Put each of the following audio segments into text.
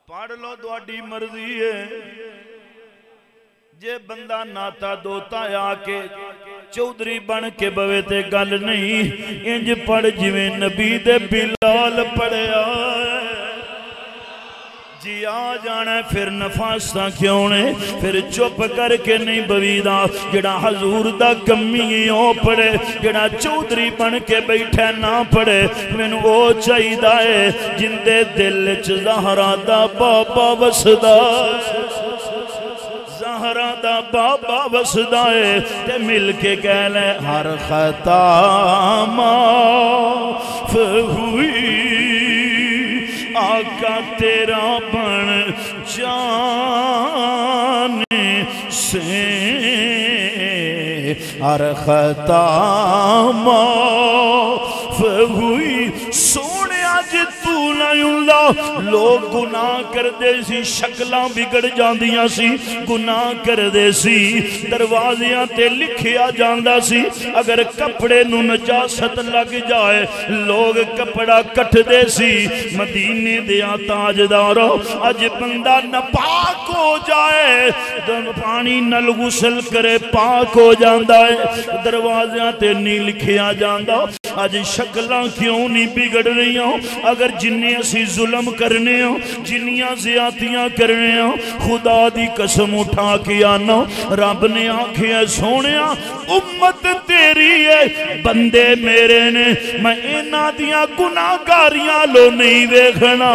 पढ़ लो तुहाडी मर्जी है। जे बंदा नाता दोता आके चौधरी बन के बवे ते गल नहीं, इंज पढ़ जिवें नबी दे बिलाल पढ़िया। जी आ जाना फिर नफासा क्यों ने, फिर चुप करके नहीं बवीदा। जड़ा हजूर दा कमी ओ पढ़े, जड़ा चौधरी बन के बैठा ना पढ़े। मैनू वो चाहिदा है जिंदे दिल च ज़हरा दा बाबा वसदा, ज़हरा दा बाबा वसदा है। ते मिल के कह ले हर खता माफ हुई, आका तेरा बन जाने से हर खता माफ हुई। सोने आज तू ना लोग गुनाह करते सी, शक्लां बिगड़ जांदियां सी, गुनाह करते सी, दरवाजियां ते लिखिया जांदा सी। अगर कपड़े नू नजासत लग जाए लोग कपड़ा कटदे सी। मदीने दिया ताजदारो अज बंदा नापाक हो जाए, पानी नल गुसल करे पाक हो जाता है, दरवाजियां ते नहीं लिखिया जाता। अज शक्लां क्यों नहीं बिगड़ रही? अगर जिन्ने असी जुल्म करने हो, जिन्नियां ज़्यादतियां करने हो, खुदा दी कसम उठा के आना, रब ने आखिया सोनिया उम्मत तेरी है, बंदे मेरे ने, मैं इन्हां दियां गुनाहगारियां लो नहीं वेखना,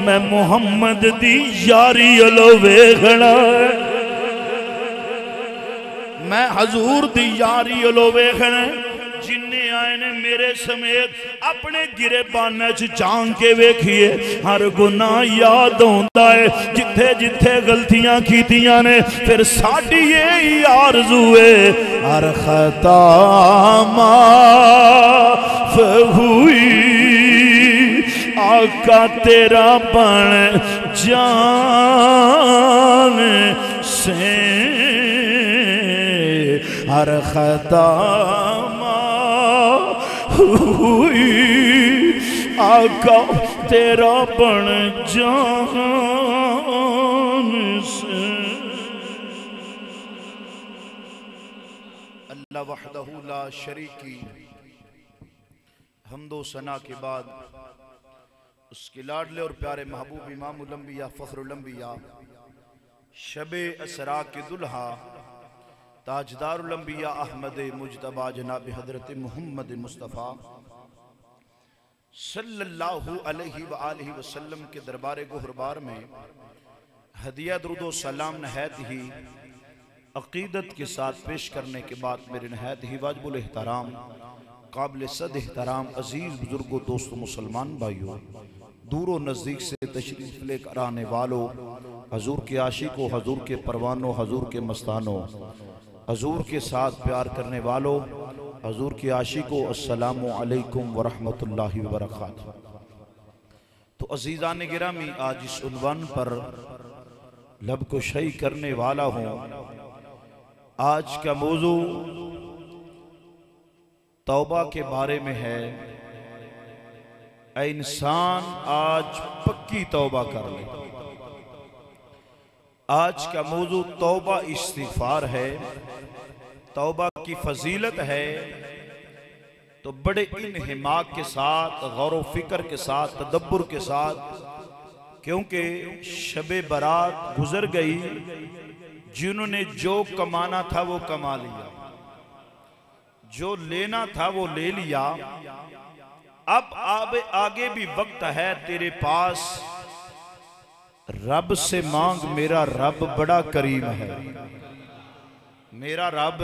मैं मुहम्मद दी यारी लो वेखना, मैं हजूर दी यारी लो वेखना। जिन्ने आए ने मेरे समेत अपने गिरेबान झांक के वेखिए, हर गुनाह याद होता है। जिथे जिथे गलतियां कीतियां ने, फिर साडी यही आरज़ू है हर खता माफ हुई, आका तेरा बन जाने से हर खता हुई, आका तेरा बन जाने से। अल्लाह वहदहू ला शरीकी हम्दो सना के बाद उसके लाडले और प्यारे महबूब इमामुल अंबिया फखरुल अंबिया शबे असरा के दुल्हा ताजदारुल अंबिया अहमद मुजतबा जनाब हजरत मुहम्मद मुस्तफ़ा सल्लल्लाहु अलैहि व आलिहि वसल्लम के दरबार गुहरबार में हदिया दुरूद व सलाम नहायत ही अकीदत के साथ पेश करने के बाद मेरे नहायत ही वाजिबुल एहतराम काबिल सद एहतराम अजीज़ बुजुर्गों दोस्तों मुसलमान भाइयों, दूर व नज़दीक से तशरीफ़ लेकर आने वालों, हजूर के आशिकों, हजूर के परवानों, हजूर के मस्तानों, हजूर के साथ प्यार करने वालों, हजूर के आशिकों, अस्सलामु अलैकुम वरहमतुल्लाहि वबरकातुहू। तो अज़ीज़ान गिरामी, आज इस उन्वान पर लब को शई करने वाला हूँ। आज का मौजू तौबा के बारे में है। ऐ इंसान आज पक्की तौबा कर ले। आज का मौजू तौबा इस्तिग़फ़ार है, तौबा की फजीलत है। तो बड़े इन्हिमाक के साथ, गौर व फिक्र के साथ, तदब्बुर के साथ, क्योंकि शबे बारात गुजर गई, जिन्होंने जो कमाना था वो कमा लिया, जो लेना था वो ले लिया। अब आगे भी वक्त है तेरे पास, रब से मांग, मेरा रब बड़ा करीम है, मेरा रब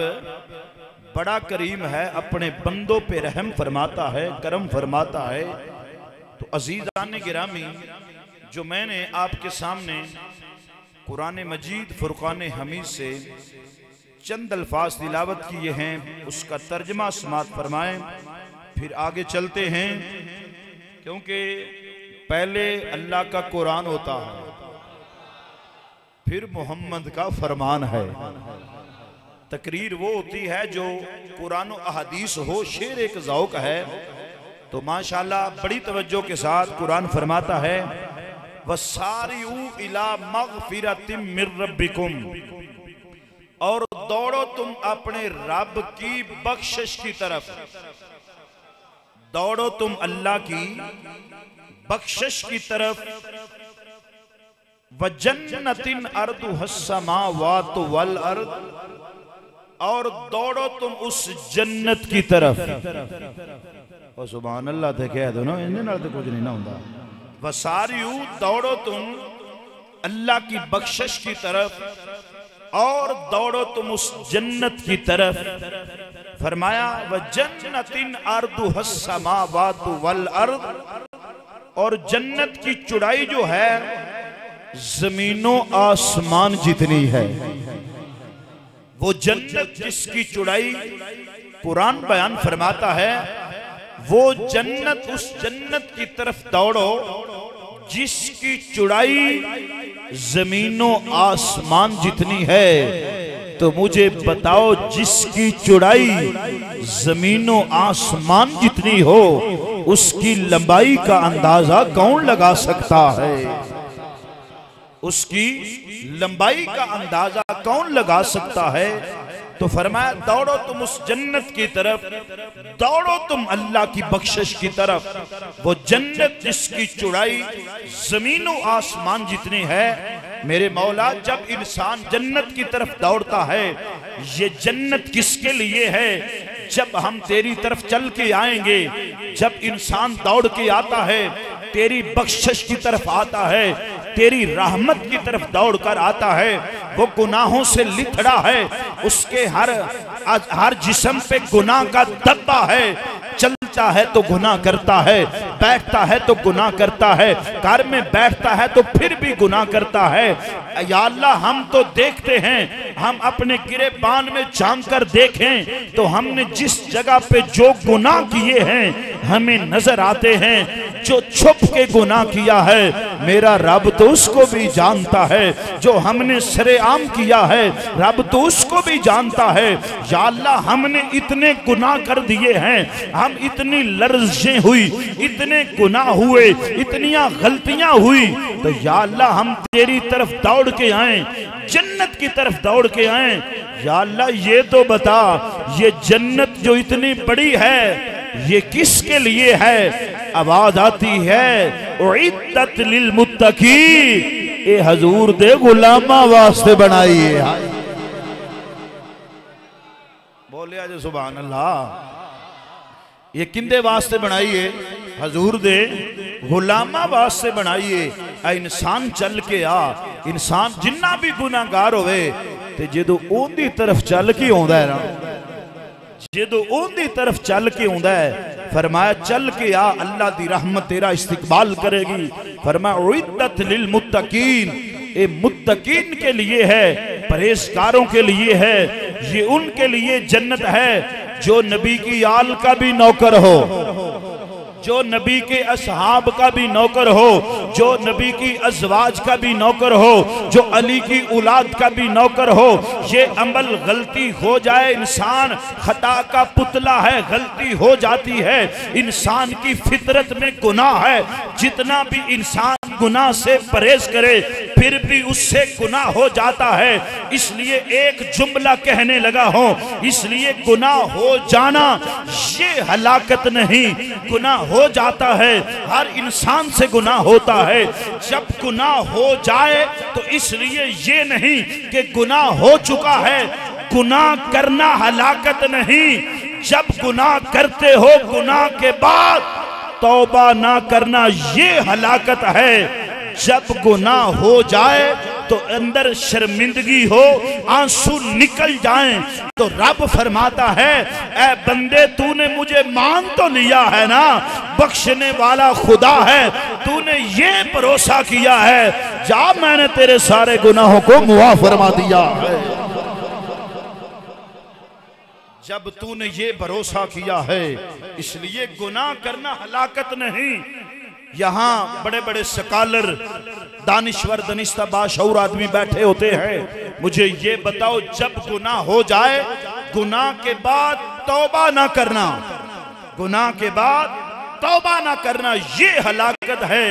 बड़ा करीम है, अपने बंदों पे रहम फरमाता है, करम फरमाता है। तो अजीज़ान गिरामी, जो मैंने आपके सामने कुरान मजीद फुरकान हमीद से चंद अल्फाज तिलावत किए हैं, उसका तर्जमा समात फरमाएं, फिर आगे चलते हैं। क्योंकि पहले अल्लाह का कुरान होता है, फिर मोहम्मद का फरमान है। तकरीर वो होती है जो कुरान और अहदीस हो, शेर एक ज़ौक़ है। तो माशाल्लाह बड़ी तवज्जो के साथ कुरान फरमाता है, वसारिऊ इला मगफिरतिम मिर रब्बिकुम, और दौड़ो तुम अपने रब की बख्शिश की तरफ, दौड़ो तुम अल्लाह की बख्शिश की तरफ। वजन्नतिन अर्दुहस समावातु वल अर्द, और दौड़ो तुम उस जन्नत की तरफ। और सुभान अल्लाह थे कह दो ना, इन्हें नाल तो कुछ नहीं ना होता। वसारियू दौड़ो तुम अल्लाह की बख्शिश की तरफ, और दौड़ो तुम उस जन्नत की तरफ। फरमाया वजन्नतिन अर्दुहस समावातु वल अर्द, और जन्नत की चौड़ाई जो है जमीनों आसमान जितनी है। वो जन्नत जिसकी चौड़ाई कुरान बयान फरमाता है, वो जन्नत, उस जन्नत की तरफ दौड़ो जिसकी चौड़ाई जमीनों आसमान जितनी है। तो मुझे बताओ, जिसकी चौड़ाई जमीनों आसमान जितनी हो, उसकी लंबाई का अंदाजा कौन लगा सकता है? उसकी लंबाई का अंदाजा कौन लगा सकता है? तो फरमाया दौड़ो तुम उस जन्नत की तरफ, दौड़ो तुम अल्लाह की बख्शिश की तरफ। वो जन्नत जिसकी चौड़ाई जमीनों आसमान जितनी है। मेरे मौला, जब इंसान जन्नत की तरफ दौड़ता है, ये जन्नत किसके लिए है? जब हम तेरी तरफ चल के आएंगे, जब इंसान दौड़ के आता है, तेरी बख्शिश की तरफ आता है, तेरी रहमत की तरफ दौड़ कर आता है, वो गुनाहों से लिथड़ा है, उसके हर जिस्म पे गुनाह का धब्बा है, चलता है तो गुनाह करता है, बैठता है तो गुनाह करता है, घर में बैठता है तो फिर भी गुनाह करता है। या अल्लाह, हम तो देखते हैं, हम अपने गिरेबान में झांक कर देखें तो हमने जिस जगह पे जो गुनाह किए हैं हमें नजर आते हैं। जो छुप के गुनाह किया है, मेरा रब तो उसको भी जानता है। जो हमने सरेआम किया है, रब तो उसको भी जानता है। या अल्लाह, हमने इतने गुनाह कर दिए हैं, हम इतनी लर्ज़ें हुई, इतने गुनाह हुए, इतनियां गलतियां हुई, तो या अल्लाह हम तेरी तरफ दौड़ के आए, जन्नत की तरफ दौड़ के आए। या अल्लाह, ये तो बता, ये जन्नत जो इतनी बड़ी है, ये किसके लिए है? आवाज आती है उइद्दत लिल मुत्तकीन, ए हजूर दे गुलामा वास्ते बनाई है। बोले आज सुभान अल्लाह। ये किंदे वास्ते बनाइए? हजूर दे गुलामा वास्ते बनाइए। इंसान चल के आ, इंसान जिन्ना भी गुनाहगार होवे, ते जदों ओदी तरफ चल के आउंदा है ना, जदों ओदी तरफ चल के आउंदा है, फरमाया चल के आ, अल्लाह दी रहमत तेरा इस्तकबाल करेगी। फरमाया उइद्दत लिल मुत्तकीन, ये मुत्तकीन के लिए है, परहेजगारों के लिए है। ये उनके लिए जन्नत है जो नबी की आल का भी नौकर हो, जो नबी के असहाब का भी नौकर हो, जो नबी की अज़वाज का भी नौकर हो, जो अली की औलाद का भी नौकर हो। ये अमल गलती हो जाए, इंसान खता का पुतला है, गलती हो जाती है, इंसान की फितरत में गुनाह है। जितना भी इंसान गुनाह से परहेज करे, फिर भी उससे गुनाह हो जाता है। इसलिए एक जुमला कहने लगा हो, इसलिए गुनाह हो जाना ये हलाकत नहीं, गुनाह हो जाता है, हर इंसान से गुनाह होता है। जब गुनाह हो जाए तो इसलिए ये नहीं कि गुनाह हो चुका है, गुनाह करना हलाकत नहीं। जब गुनाह करते हो, गुनाह के बाद तौबा ना करना ये हलाकत है। जब गुनाह हो जाए तो अंदर शर्मिंदगी हो, आंसू निकल जाएं, तो रब फरमाता है, ऐ बंदे तूने मुझे मान तो लिया है ना, बख्शने वाला खुदा है, तूने ये भरोसा किया है, जा मैंने तेरे सारे गुनाहों को मुआफ फरमा दिया है। जब तूने ये भरोसा किया है, इसलिए गुनाह करना हलाकत नहीं। यहाँ बड़े बड़े स्कॉलर, दानिश्वर, दनिस्ता, बाशऊर आदमी बैठे होते हैं। मुझे ये बताओ, जब गुनाह हो जाए, गुनाह के बाद तौबा ना करना, गुनाह के बाद तौबा ना करना ये हलाकत है।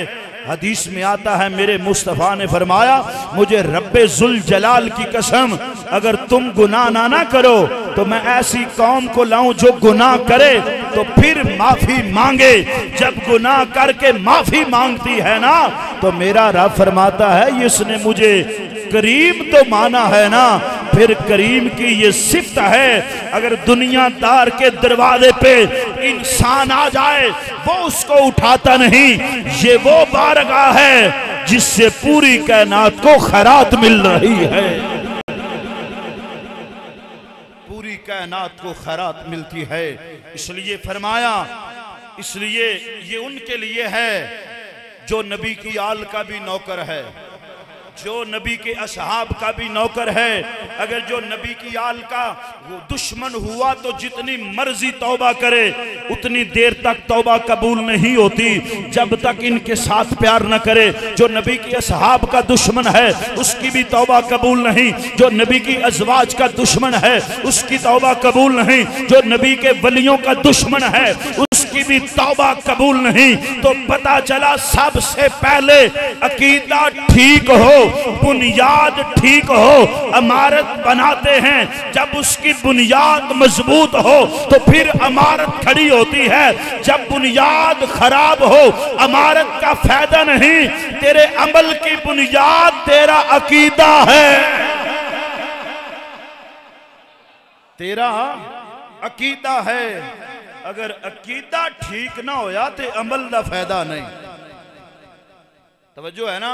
हदीस में आता है मेरे मुस्तफ़ा ने फरमाया, मुझे रब्बे जुल जलाल की कसम, अगर तुम गुनाह ना करो तो मैं ऐसी कौम को लाऊं जो गुनाह करे तो फिर माफी मांगे। जब गुनाह करके माफी मांगती है ना तो मेरा रब फरमाता है इसने मुझे करीम तो माना है ना, फिर करीम की ये सिफ्त है। अगर दुनियादार के दरवाजे पे इंसान आ जाए वो उसको उठाता नहीं, ये वो बारगाह है जिससे पूरी कायनात को खैरात मिल रही है, पूरी कायनात को खैरात मिलती है। इसलिए फरमाया, इसलिए ये उनके लिए है जो नबी की आल का भी नौकर है, जो नबी के असहाब का भी नौकर है। अगर जो नबी की आल का वो दुश्मन हुआ तो जितनी मर्जी तौबा करे उतनी देर तक तौबा कबूल नहीं होती जब तक इनके साथ प्यार न करे। जो नबी के असहाब का दुश्मन है उसकी भी तौबा कबूल नहीं, जो नबी की अज़वाज का दुश्मन है उसकी तौबा कबूल नहीं, जो नबी के वलियों का दुश्मन है उसकी भी तौबा कबूल नहीं। तो पता चला सबसे पहले अकीदा ठीक हो, बुनियाद ठीक हो, इमारत बनाते हैं। जब उसकी बुनियाद मजबूत हो तो फिर इमारत खड़ी होती है। जब बुनियाद खराब हो इमारत का फायदा नहीं। तेरे अमल की बुनियाद तेरा अकीदा है, तेरा अकीदा है। अगर अकीदा ठीक ना होया तो अमल का फायदा नहीं। तवज्जो है ना,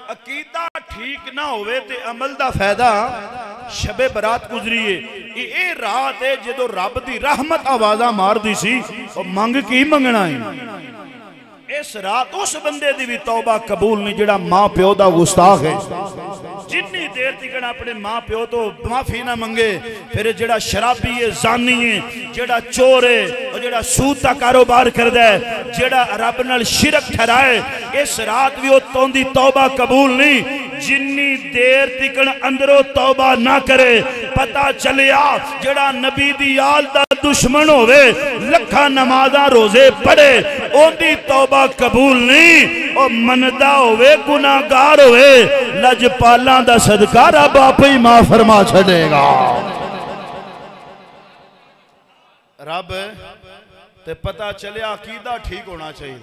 अकीदा ठीक ना होवे ते अमल दा फायदा। शबे बरात गुजरी है, ये रात है जो रब दी रहमत आवाजा मार दी सी और मंग की मंगना है। इस रात उस बंदे दी भी तौबा कबूल नहीं जिहड़ा मां प्यो दा गुस्ताख है। जिन्नी देर तक अपने मां प्यो तो माफी ना मंगे, फिर जिहड़ा शराबी है, जानी है, जिहड़ा चोर है, और जिहड़ा सूद का कारोबार करदा है, जिहड़ा रब नाल शिरक ठहराए, इस रात भी उतोंदी तौबा कबूल नहीं जिन्नी देर तिकन अंदरों तौबा ना करे। पता चलिया जिहड़ा नबी दी आल दा दुश्मन होवे, लखा नमाजा रोजे पढ़े, ओंदी तौबा कबूल नहीं। और मनदा होवे, गुनाहगार होवे, लजपाला दा सदका रब आपे ही माफ फरमा छड़ेगा। रब ते पता चलिया अकीदा ठीक होना चाहिए।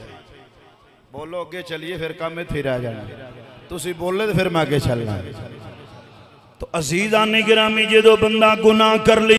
बोलो अगे चलिए, फिर काम इत्थे रह जाना। तुसी बोले तो फिर मैं अगे चलना। तो अजीज़ान गिरामी जो बंदा गुनाह कर ली